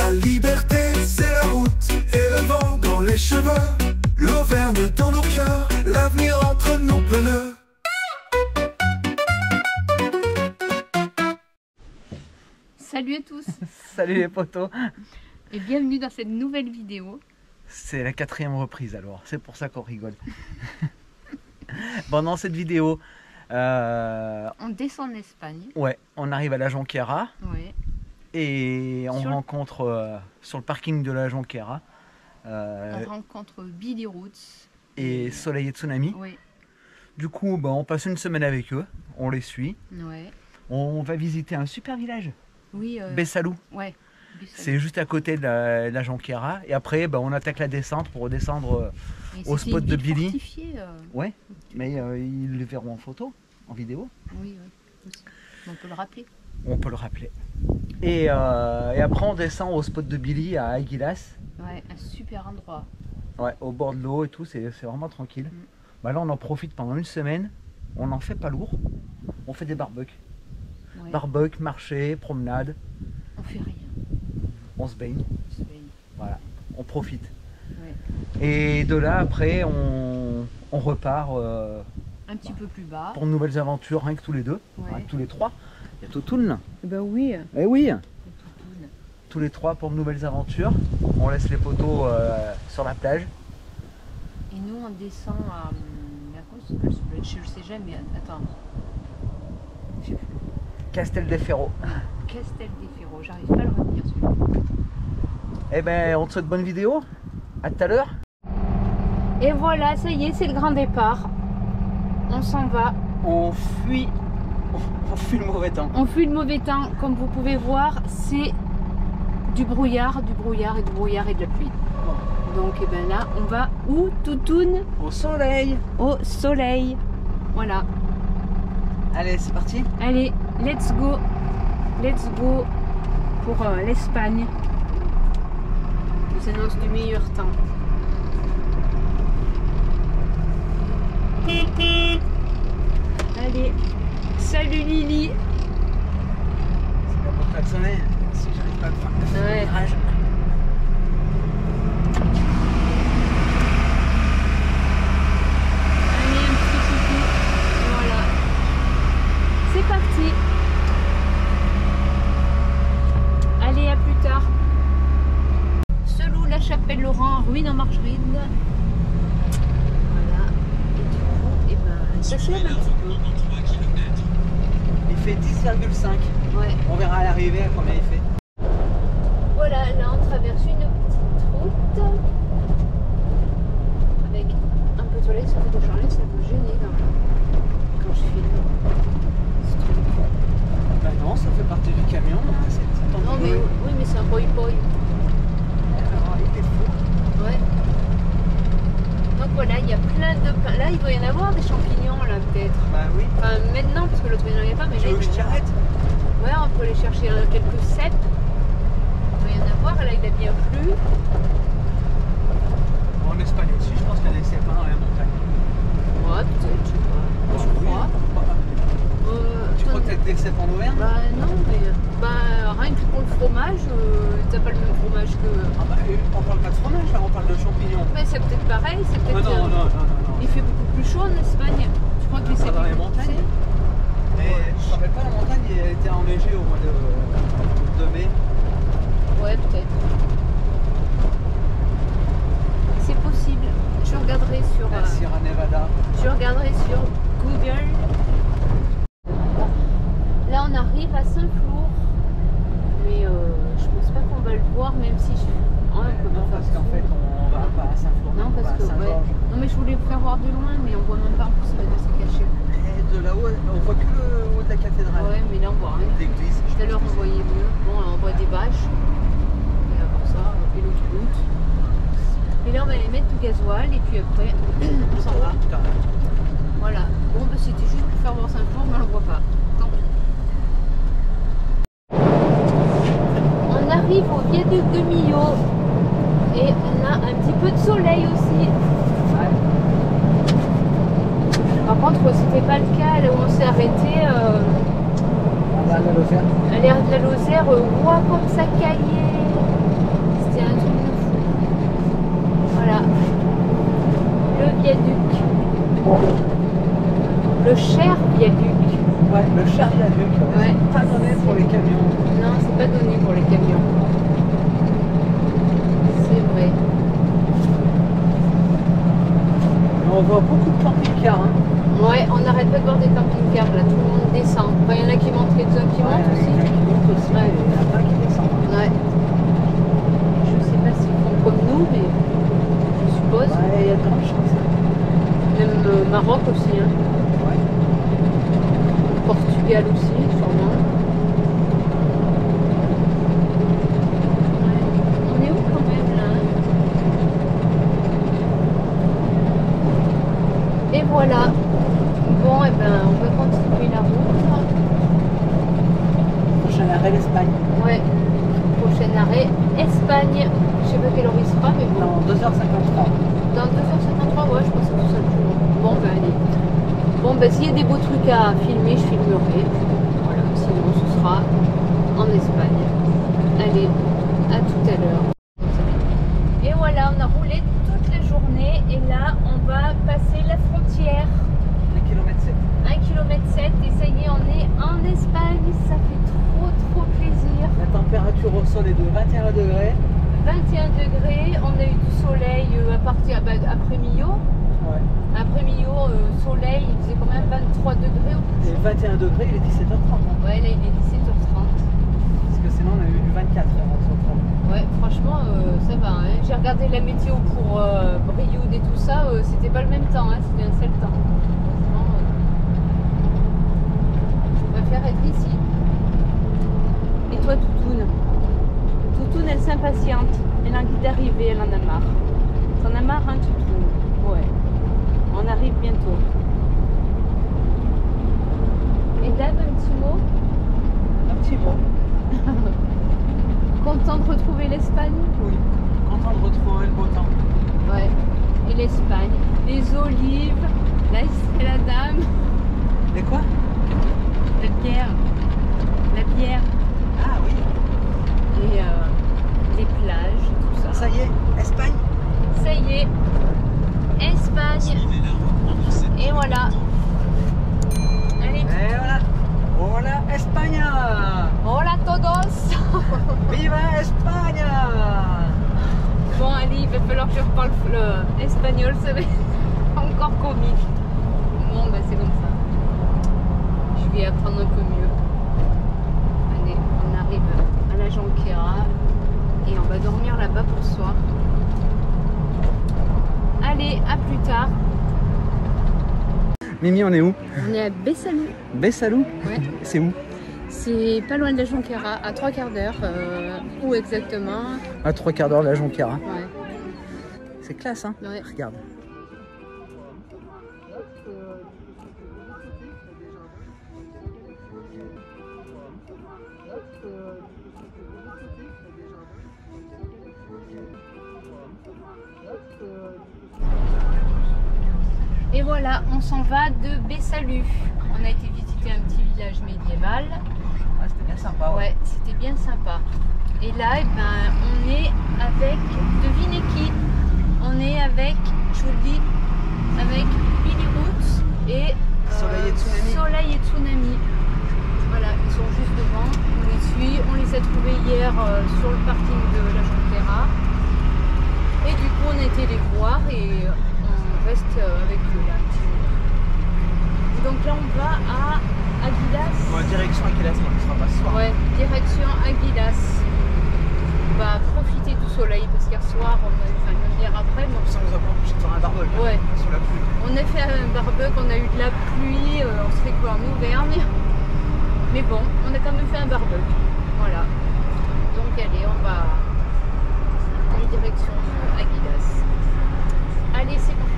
La liberté, c'est la route et le vent dans les cheveux, l'Auvergne dans nos cœurs, l'avenir entre nos pneus. Salut à tous. Salut les potos. Et bienvenue dans cette nouvelle vidéo. C'est la 4e reprise alors, c'est pour ça qu'on rigole. Bon, dans cette vidéo, On descend en Espagne. ouais, on arrive à la Jonquera Ouais. et on rencontre sur le parking de la Jonquera On rencontre Billy Roots. et Soleil et Tsunami. Ouais. Du coup, bah, on passe une semaine avec eux, on les suit. Ouais. On va visiter un super village, Oui. Bessalou. Ouais. C'est juste à côté de la Jonquera. Et après, bah, on attaque la descente pour redescendre Et au c'était spot une de ville Billy. fortifiée, Ouais, mais ils le verront en photo, en vidéo. Oui, oui. Aussi. On peut le rappeler. On peut le rappeler. Et après, on descend au spot de Billy à Aiguilas. Ouais, un super endroit. Ouais, au bord de l'eau et tout, c'est vraiment tranquille. Mm. Bah là, on en profite pendant une semaine. On n'en fait pas lourd. On fait des barbecues. Ouais. Barbecue, marché, promenade. On fait rien. On se baigne. On se baigne. Voilà, on profite. Ouais. Et de là, après, on repart Un petit peu plus bas. pour de nouvelles aventures, rien que tous les deux, Ouais. rien que tous les trois. Il y a Toutoun. Ben oui. Eh oui, Le Toutoun. tous les trois pour de nouvelles aventures. On laisse les poteaux sur la plage. Et nous, on descend à. Je le sais jamais. Attends. Je sais plus. Castel des Ferros. Castel des Ferros. J'arrive pas à le retenir celui-là. Eh ben, on te souhaite bonne vidéo. À tout à l'heure. Et voilà, ça y est, c'est le grand départ. On s'en va. On fuit. On fuit le mauvais temps. On fuit le mauvais temps. Comme vous pouvez voir, c'est du brouillard, du brouillard et du brouillard et de la pluie. Donc, eh ben là, on va où, Toutoun? Au soleil. Au soleil. Voilà. Allez, c'est parti. Allez, let's go. Let's go pour l'Espagne. Nous annonce du meilleur temps. Allez, salut Lily. C'est pas pour klaxonner. Si j'arrive pas à le faire. Ouais. Virage. Allez, un petit coucou. Voilà. C'est parti. Allez, à plus tard. Selou, la Chapelle Laurent, ruine en margerine. Voilà. Et du coup, eh ben, ça se lève un petit peu. Il fait 10,5. Ouais. On verra à l'arrivée à combien il fait. Voilà, là on traverse une petite route avec un peu de soleil, ça fait de charler, ça peut gêner quand je filme ce truc. Bah non, ça fait partie du camion. Hein, c'est Non mais oui, mais c'est un boy-boy. Alors, il est fou. Ouais. Donc voilà, il y a plein de pains. Là, il doit y en avoir des champignons là peut-être. Bah oui. Enfin maintenant parce que l'autre il n'y en avait pas, mais Tu là veux que je il doit y en avoir. t'arrête? Ouais, on peut aller chercher quelques cèpes. Il doit y en avoir, là il a bien plu. En Espagne aussi, je pense qu'il y a des sapins dans la montagne. Ouais, peut-être, je sais pas. Tu crois? Tu crois que t'as des cèpes en Auvergne? Bah non, mais rien que pour le fromage, t'as pas le même fromage que. Ah bah, on parle pas de fromage là, on parle de champignons. Mais c'est peut-être pareil, c'est Ah peut-être. non. Il fait beaucoup plus chaud en Espagne. Tu crois que les Pas dans les cèpes, montagnes. Mais je te rappelle pas, la montagne elle était enneigée au mois de mai. Ouais, peut-être. C'est possible. Je regarderai sur. La Sierra Nevada. Je regarderai sur Google. Là, on arrive à Saint-Flour. Mais je pense pas qu'on va le voir, même si je. Ah, on peut Non, pas parce faire qu'en ça. fait on va pas à Saint-Flour, Non, on va parce à que. Ouais. Saint-Georges. Non, mais je voulais vous faire voir de loin, mais on voit même pas en plus, c'est caché. Et de là-haut, on voit que le haut de la cathédrale. Ouais, mais là, on voit rien. L'église. Tout à l'heure, on voyait mieux. Bon, là, on voit des vaches. Et avant ça, et l'autoroute. Et là, on va les mettre du gasoil, et puis après, on s'en va. Voilà. Bon, bah, c'était juste pour faire voir Saint-Flour, mais on le voit pas. Tant pis. On arrive au viaduc de Millau. Et on a un petit peu de soleil aussi. Ouais. Par contre, c'était pas le cas là où on s'est arrêté. On va à la Lozère. À l'air de la Lozère, ouah, comme ça caillait. y a de grandes chances. Même Maroc aussi, hein. Ouais. Portugal aussi, sûrement. Ouais. On est où quand même là, hein? Et voilà. Bon, et ben, on va continuer la route. Prochain arrêt, l'Espagne. Ouais. Prochain arrêt, Espagne. Je sais pas quelle heure il sera, mais bon. Dans 2h53. Dans 2h53, ouais, je pense que tout ça tout long. Bon, ben allez. Bon, ben s'il y a des beaux trucs à filmer, je filmerai. Voilà, sinon ce sera en Espagne. Allez, à tout à l'heure. Et voilà, on a roulé toute la journée et là, on va passer la frontière. 1,7 km. 1,7 km et ça y est, on est en Espagne. Ça fait trop plaisir. La température au sol est de 21 degrés. 21 degrés, on a eu du soleil à partir après Millau. Ouais. Après Millau, soleil, il faisait quand même 23 degrés au Et 21 degrés, il est 17h30. Hein. Ouais, là il est 17h30. Parce que sinon on a eu du 24 h. Ouais, franchement, ça va. Hein. J'ai regardé la météo pour Brioude et tout ça, c'était pas le même temps, hein. C'était un seul temps. Franchement, je préfère être ici. Et toi, Toutoune? Toutoune, elle s'impatiente. Elle a envie d'arriver, elle en a marre. T'en as marre, hein, Toutoune? Ouais. On arrive bientôt. Et Dave, un petit mot? Un petit mot. Content de retrouver l'Espagne? Oui. Content de retrouver le beau temps. Ouais. Et l'Espagne. Les olives. Là, c'est la dame. Et quoi? La bière. La bière. Ah oui. Et les plages, tout ça. Ça y est, Espagne. Ça y est. Espagne. Et voilà. Allez. Et voilà. Hola España. Hola todos. Viva España. Bon, allez, il va falloir que je reparle l'espagnol, ça va être encore comique. Bon, ben c'est comme ça. Je vais apprendre un peu mieux. Allez, on arrive à la Jonquera et on va dormir là-bas pour ce soir. Allez, à plus tard. Mimi, on est où? On est à Besalú. Besalú? Ouais. C'est où? C'est pas loin de la Jonquera, à 3 quarts d'heure. Où exactement? À 3 quarts d'heure de la Jonquera. Ouais. C'est classe, hein? Ouais. Regarde. Et voilà, on s'en va de Besalú. On a été visiter un petit village médiéval. Ah, c'était bien sympa. Ouais, c'était bien sympa. Et là, eh ben, on est avec, devinez qui? On est avec, je vous le dis, avec Billy Roots et Soleil et Tsunami. Soleil et Tsunami. Voilà, ils sont juste devant, on les suit. On les a trouvés hier sur le parking de la Jonquera. Et du coup, on a été les voir et on reste avec eux là. Donc là, on va à Aguilas. Ouais, direction Aguilas, on ne sera pas ce soir. Ouais, direction Aguilas. On va profiter du soleil parce qu'hier soir, enfin hier après, mais Ça nous a pas empêché de faire un barbecue. Ouais. Sous la pluie. on a fait un barbecue, on a eu de la pluie, on se fait quoi en Auvergne. Mais bon, on a quand même fait un barbecue. Voilà. Donc allez, on va en direction Aguilas. Allez, c'est parti.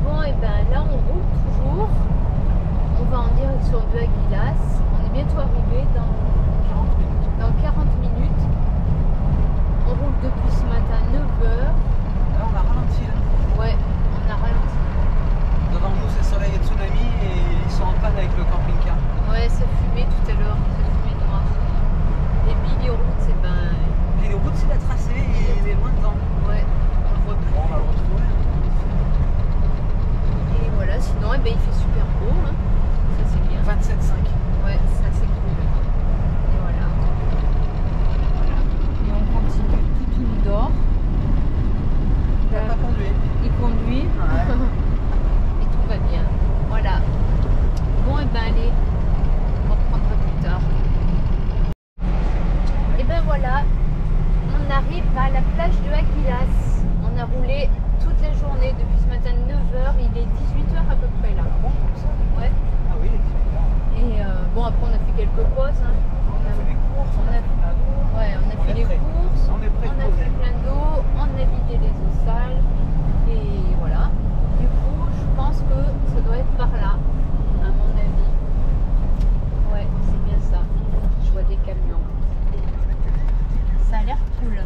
Bon, et ben là, on roule toujours. On va en direction de Aguilas. On est bientôt arrivé dans 40 minutes. dans 40 minutes. On roule depuis ce matin 9h. Là, on a ralenti. Là. Ouais, on a ralenti. Devant nous, c'est Soleil et Tsunami et ils sont en panne avec le camping-car. Ouais, ça fumait tout à l'heure. Ça fumait noir. David va à la plage de Aguilas. On a roulé toute la journée depuis ce matin 9h, il est 18h à peu près là. Bon, comme ça. Ouais. Ah oui, Et bon, après on a fait quelques pauses. Hein. on a fait les courses, on a fait les courses, on est prêt on a fait plein d'eau, on a vidé les eaux sales. Et voilà. Du coup, je pense que ça doit être par là, à mon avis. Ouais, c'est bien ça. Je vois des camions. Ça a l'air cool.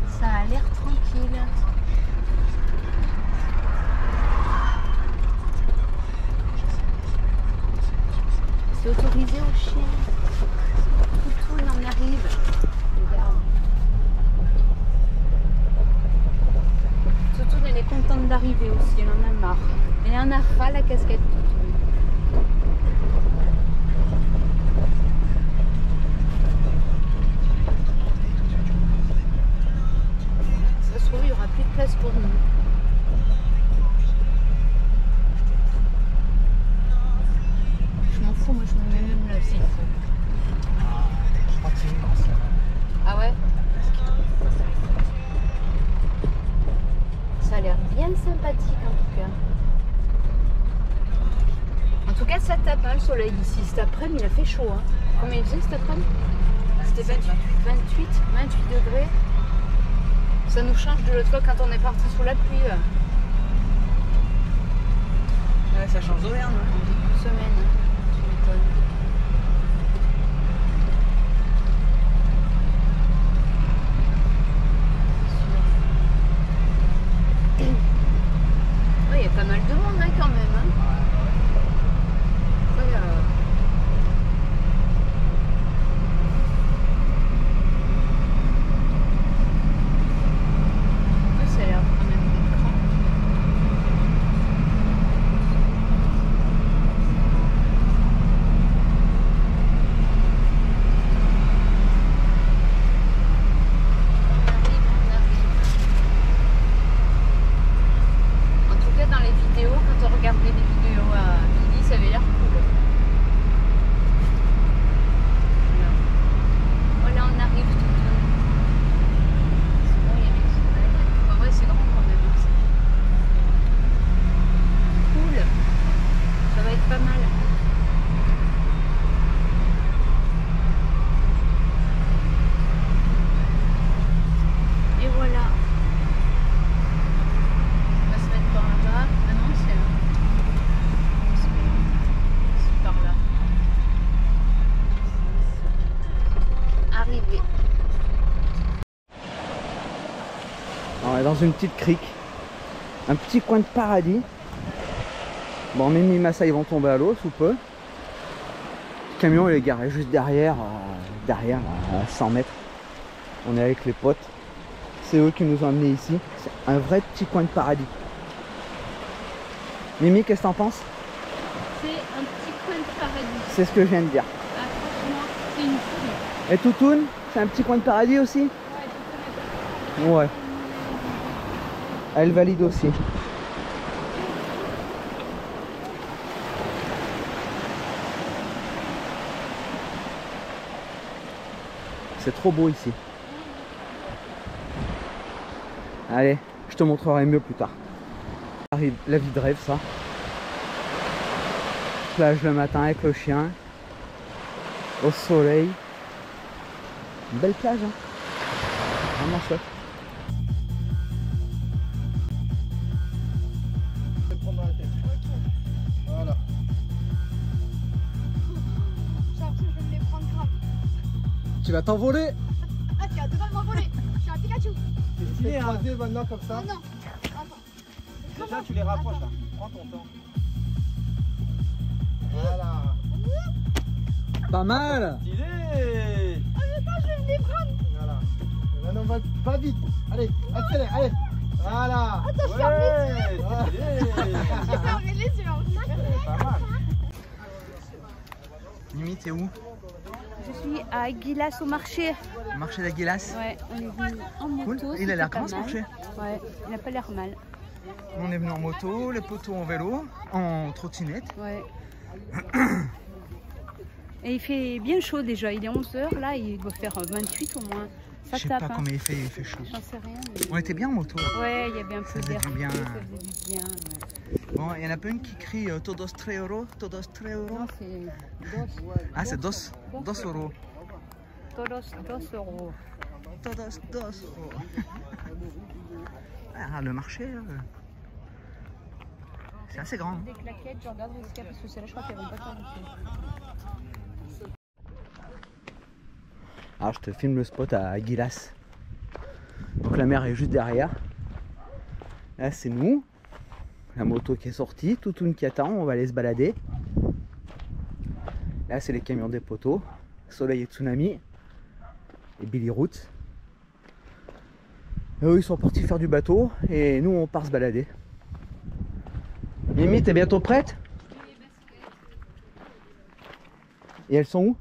Ça a l'air tranquille. C'est autorisé aux chiens. Toutoune, on arrive. Regarde. Toutoune, elle est contente d'arriver aussi, elle en a marre. Elle en a ras la casquette Toutoune. Ça se trouve, il n'y aura plus de place pour nous. Je m'en fous, moi je me mets même là s'il faut. Je crois que c'est immense. Ah ouais? Ça a l'air bien sympathique en tout cas. En tout cas, ça tape hein, le soleil ici. Cet après-midi, il a fait chaud. Hein. Combien il faisait cet après-midi? C'était 28 degrés. Ça nous change de l'autre fois quand on est parti sous la pluie. Ouais, ça change d'Auvergne. Une semaine, hein. Tu m'étonnes. Oui, il y a pas mal de monde hein, quand même. Hein. Après, ça a l'air quand même d'écran. En tout cas, dans les vidéos, quand on regardait les vidéos à midi, ça avait l'air cool. Voilà, on arrive tout. C'est bon, il y a les images. Ouais, c'est grand quand même. Hein, ça. Cool. Ça va être pas mal. Et voilà. On va se mettre par là-bas. Ah non, c'est par là. Arrivé. On est dans une petite crique, un petit coin de paradis. Bon, Mimi et Massa ils vont tomber à l'eau sous peu. Le camion il est garé juste derrière, à 100 mètres. On est avec les potes. C'est eux qui nous ont amenés ici. C'est un vrai petit coin de paradis. Mimi, qu'est-ce que t'en penses? C'est un petit coin de paradis. C'est ce que je viens de dire. Ah, franchement, c'est une folie. Et Toutoune, c'est un petit coin de paradis aussi? Ouais. Elle valide aussi. C'est trop beau ici. Allez, je te montrerai mieux plus tard. Arrive la vie de rêve, ça. Plage le matin avec le chien. Au soleil. Une belle plage, hein. Vraiment chouette. Je vais te prendre dans la tête. Voilà. J'ai l'impression que je vais me les prendre grave. Tu vas t'envoler. Ah, tu as devant de m'envoler. Je suis un Pikachu. C'est stylé, hein. Croiser maintenant comme ça. Non, non. Attends. Déjà, tu les rapproches là. Prends ton temps. Voilà. Pas mal. Stylé. Ah, mais attends, je vais me les prendre. Voilà. Maintenant, va vite. Allez, accélère. Allez. Voilà. Attends, je suis en J'ai fermé les yeux. Pas mal. Mimi, t'es où? Je suis à Aguilas au marché. Marché d'Aguilas. Ouais, on est venu en moto. Cool. Il a l'air grand ce marché. Ouais, il n'a pas l'air mal. On est venu en moto, les poteaux en vélo, en trottinette. Ouais. Et il fait bien chaud déjà, il est 11 h, là il doit faire 28 au moins. Ça Je sais tape, pas hein. combien il fait chaud. J'en sais rien. Mais... On était bien en moto. Ouais, il y avait un peu faisait d'air du frais, bien. ça faisait du bien. Ouais. Bon, il y en a pas une qui crie todos 3 euros, todos 3 euros. Non, c'est dos. Ah, c'est dos euros. Todos 2 euros. Todos 2 euros. Ah, le marché, c'est assez grand. Des claquettes, je regarde où est-ce parce que celles-là, je crois qu'elles vont pas s'arrêter. Alors, je te filme le spot à Gilas. Donc la mer est juste derrière. Là, c'est nous. La moto qui est sortie, Toutoun qui attend, on va aller se balader. Là, c'est les camions des poteaux. Soleil et Tsunami. Et Billy Roots. Et eux, ils sont partis faire du bateau. Et nous, on part se balader. Mimi, t'es bientôt prête? Et elles sont où?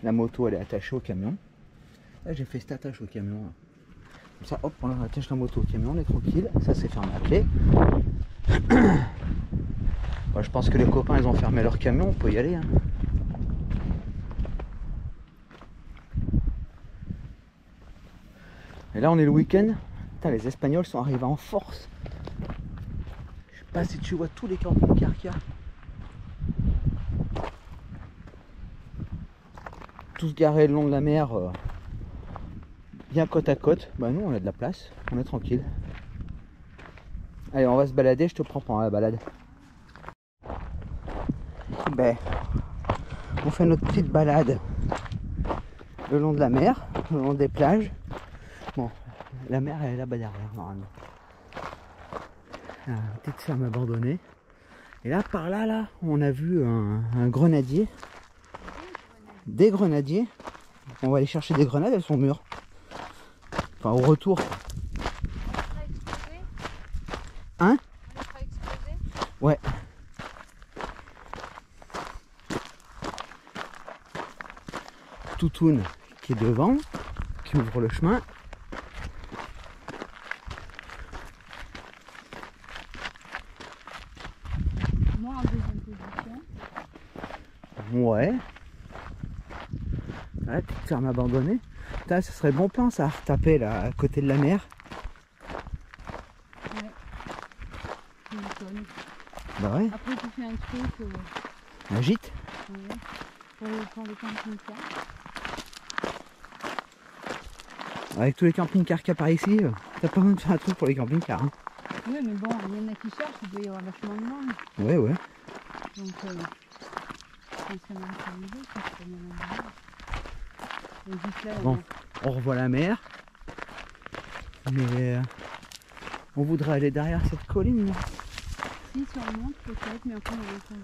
La moto elle est attachée au camion. Là j'ai fait cette attache au camion. Comme ça hop on attache la moto au camion, on est tranquille. Ça c'est fermé à clé. Bon, je pense que les copains ils ont fermé leur camion, on peut y aller. Hein. Et là on est le week-end. Putain, les Espagnols sont arrivés en force. Je sais pas si tu vois tous les camping-cars qu'il y a. Tous garés le long de la mer, bien côte à côte. Bah nous on a de la place, on est tranquille. Allez on va se balader, je te prends pendant la balade. Ben, on fait notre petite balade le long de la mer, le long des plages. Bon, la mer elle est là-bas derrière normalement. Une petite ferme abandonnée. Et là par là, on a vu un grenadier. Des grenadiers. On va aller chercher des grenades, elles sont mûres. Enfin au retour. Hein? Ouais. Toutoun qui est devant, qui ouvre le chemin. Moi en deuxième position. Ouais. Ouais, petite ferme abandonnée. Putain, ce serait bon plan ça à retaper là, à côté de la mer. Ouais. Je m'étonne. Bah ouais, Après tu fais un truc un gîte. ouais, pour les camping-cars. Avec tous les camping-cars qu'il y a par ici, t'as pas besoin de faire un truc pour les camping-cars. Hein. Oui mais bon, il y en a qui cherchent, il doit y avoir vachement de monde. Ouais, ouais. Donc je pense que même pas l'idée, ça serait bien mal. Et juste là, Bon, on revoit la mer. Mais on voudrait aller derrière cette colline. Là. si on monte peut-être, mais après on va monter.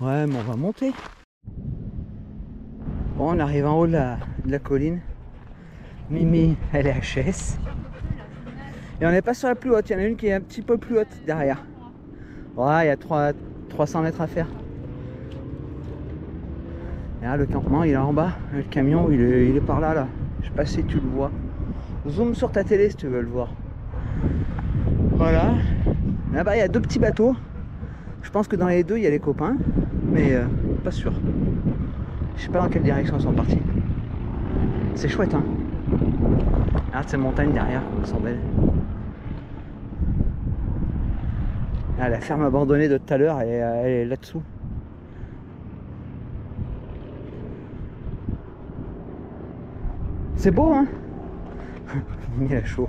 Ouais, mais on va monter. Bon, on arrive en haut de la colline. Mimi, elle est HS. Et on n'est pas sur la plus haute, il y en a une qui est un petit peu plus haute derrière. Ouais, il y a 300 mètres à faire. Et là, le campement il est en bas, le camion il est par là, là. Je sais pas si tu le vois. Zoom sur ta télé si tu veux le voir. Voilà. Là-bas il y a deux petits bateaux. Je pense que dans les deux il y a les copains, mais pas sûr. Je sais pas dans quelle direction ils sont partis. C'est chouette hein. Regarde ces montagnes derrière, elles sont belles. Ah, la ferme abandonnée de tout à l'heure, elle est là-dessous. C'est beau hein. Il a chaud.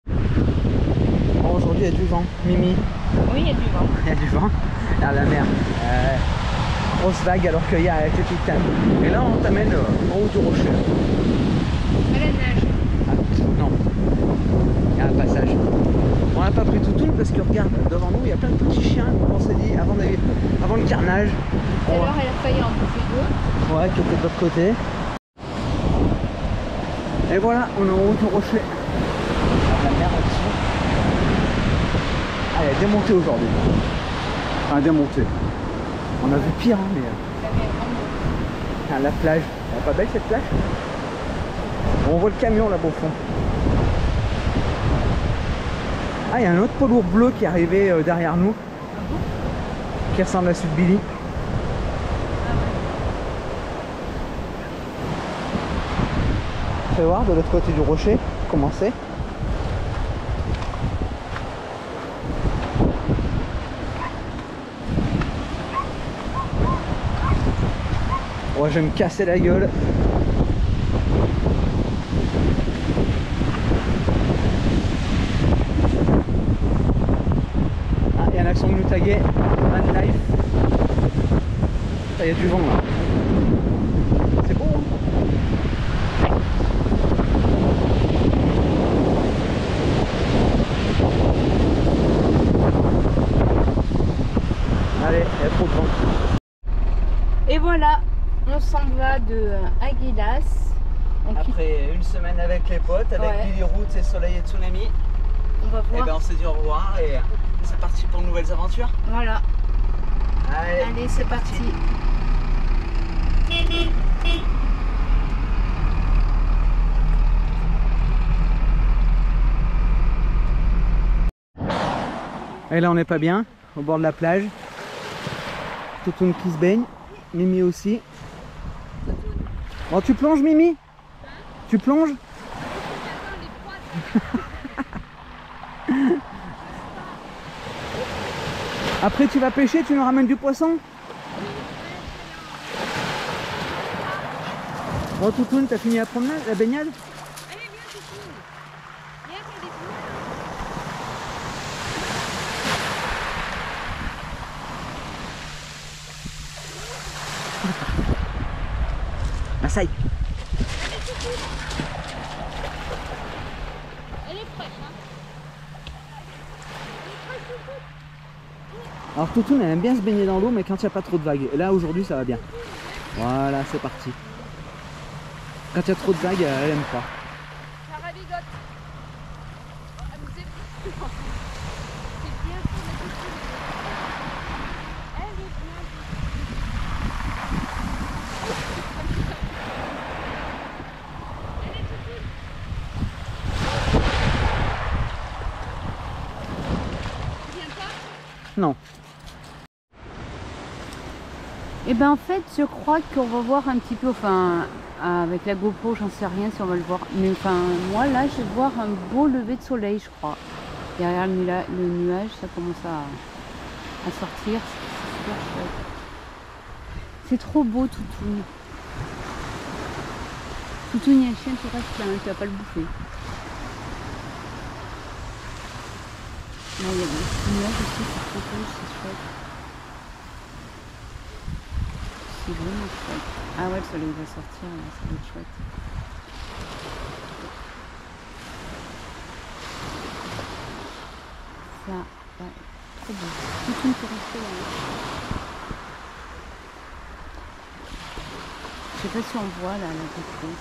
Bon, aujourd'hui il y a du vent, Mimi. Oui, il y a du vent. Il y a du vent. Regarde la mer. Grosse vague alors qu'il y a été tout calme. Et là on t'amène en haut du rocher. À la nage. Ah, non. Il y a un passage. On n'a pas pris Toutoun parce que regarde, devant nous il y a plein de petits chiens. On s'est dit avant le carnage. Tout à l'heure, elle a failli en bouffer deux. Ouais, qui était de l'autre côté. Et voilà, on est en haut du rocher. La mer là-dessus. Ah, elle est démontée aujourd'hui. Enfin, démontée. On a vu pire, hein, mais. La mer en haut. Ah, la plage, elle est pas belle cette plage? On voit le camion là-bas au fond. Ah, il y a un autre poids lourd bleu qui est arrivé derrière nous. Qui ressemble à celui de Billy. Fais voir de l'autre côté du rocher comment c'est. Oh, je vais me casser la gueule. Ah, il y a un accent de nous taguer. Van life. Il y a du vent là. C'est beau, hein? Allez, il y a trop de vent. Et voilà, on s'en va de Aguilas. Après une semaine avec les potes, avec Billy Route et Soleil et Tsunami, on va voir. Et ben on s'est dit au revoir et c'est parti pour de nouvelles aventures. Voilà. Allez, c'est parti. Et là on n'est pas bien, au bord de la plage. Toutoune qui se baigne, Mimi aussi. Bon, tu plonges Mimi? Tu plonges? Après tu vas pêcher, tu nous ramènes du poisson? Bon Toutoune, t'as fini la promenade, la baignade? Allez, viens Toutoune. Viens faire des tours. Massaï. Elle est fraîche, hein? Alors Toutoune elle aime bien se baigner dans l'eau mais quand il n'y a pas trop de vagues. Et là aujourd'hui ça va bien. Voilà, c'est parti. Quand il y a trop de vagues, elle aime pas. Ça ravigote. C'est bien pour la Toutoune. Elle est bien. Non. Et ben en fait je crois qu'on va voir un petit peu, enfin avec la GoPro j'en sais rien si on va le voir, mais enfin moi là je vais voir un beau lever de soleil je crois. Derrière le nuage ça commence à sortir, c'est super chouette. C'est trop beau Toutoune. Toutoune, il y a un chien, tu restes là, tu vas pas le bouffer. Là il y a des nuages aussi, c'est trop beau, c'est chouette. C'est vraiment chouette. Ah ouais, le soleil va sortir, là, ça va être chouette. Ça va être trop beau. Toutoune peut rester là. Je sais pas si on voit là la GoPro.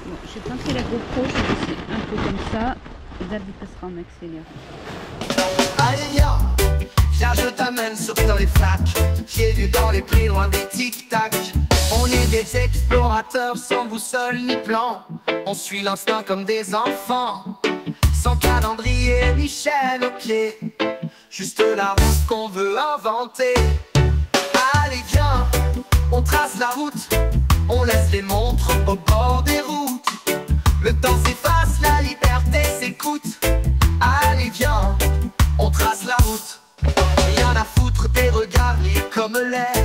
Bon, j'ai planté la GoPro, je vais laisser un peu comme ça. Et là, il passera en accéléré. Allez viens, viens je t'amène sauter dans les flaques. Pieds nus dans les plis loin des tic-tac. On est des explorateurs sans boussole ni plan. On suit l'instinct comme des enfants. Sans calendrier ni chaîne aux pieds. Juste la route qu'on veut inventer. Allez viens, on trace la route. On laisse les montres au bord des routes. Le temps s'efface, la liberté s'écoute. Allez viens, on trace la route. Rien à foutre des regards libres comme l'air.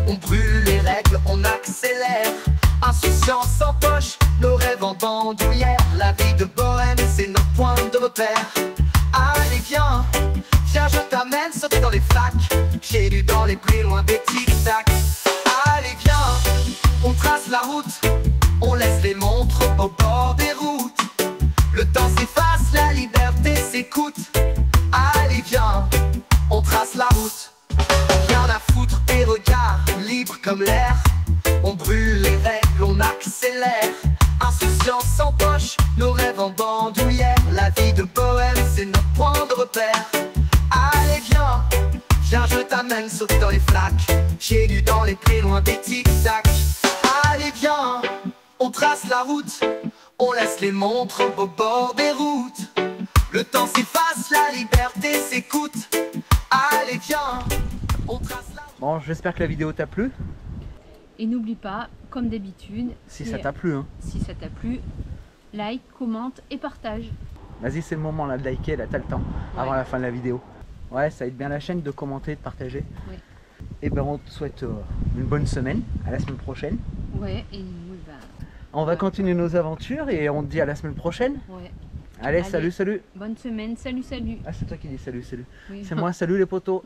On brûle les règles, on accélère. Insouciance sans poche, nos rêves en bandoulière. La vie de bohème, c'est notre point de repère. Allez viens, viens je t'amène sauter dans les flaques. Pieds nus dans les plis loin des tic-tac. Allez viens, on trace la route. On laisse les montres au bord des routes. Le temps s'efface, la liberté s'écoute. Allez viens, on trace la route. Rien à foutre des regards, libres comme l'air. On brûle les règles, on accélère. Insouciance sans poche, nos rêves en bandoulière. La vie de bohème, c'est notre point de pieds nus dans les prés, loin des tic-tac. Allez viens, on trace la route, on laisse les montres au bord des routes. Le temps s'efface, la liberté s'écoute. Allez viens, on trace la route. Bon, j'espère que la vidéo t'a plu. Et n'oublie pas, comme d'habitude, Si ça t'a plu, hein. si ça t'a plu, like, commente et partage. Vas-y, c'est le moment là de liker, là t'as le temps, avant Ouais. la fin de la vidéo. Ouais, ça aide bien la chaîne de commenter, de partager. Ouais. Et ben on te souhaite une bonne semaine, à la semaine prochaine. Ouais, et nous, bah, On va continuer nos aventures et on te dit à la semaine prochaine. ouais. Allez, Allez. salut, salut. Bonne semaine, salut, salut. Ah, c'est toi qui dis salut, salut. Oui. C'est moi, salut les potos.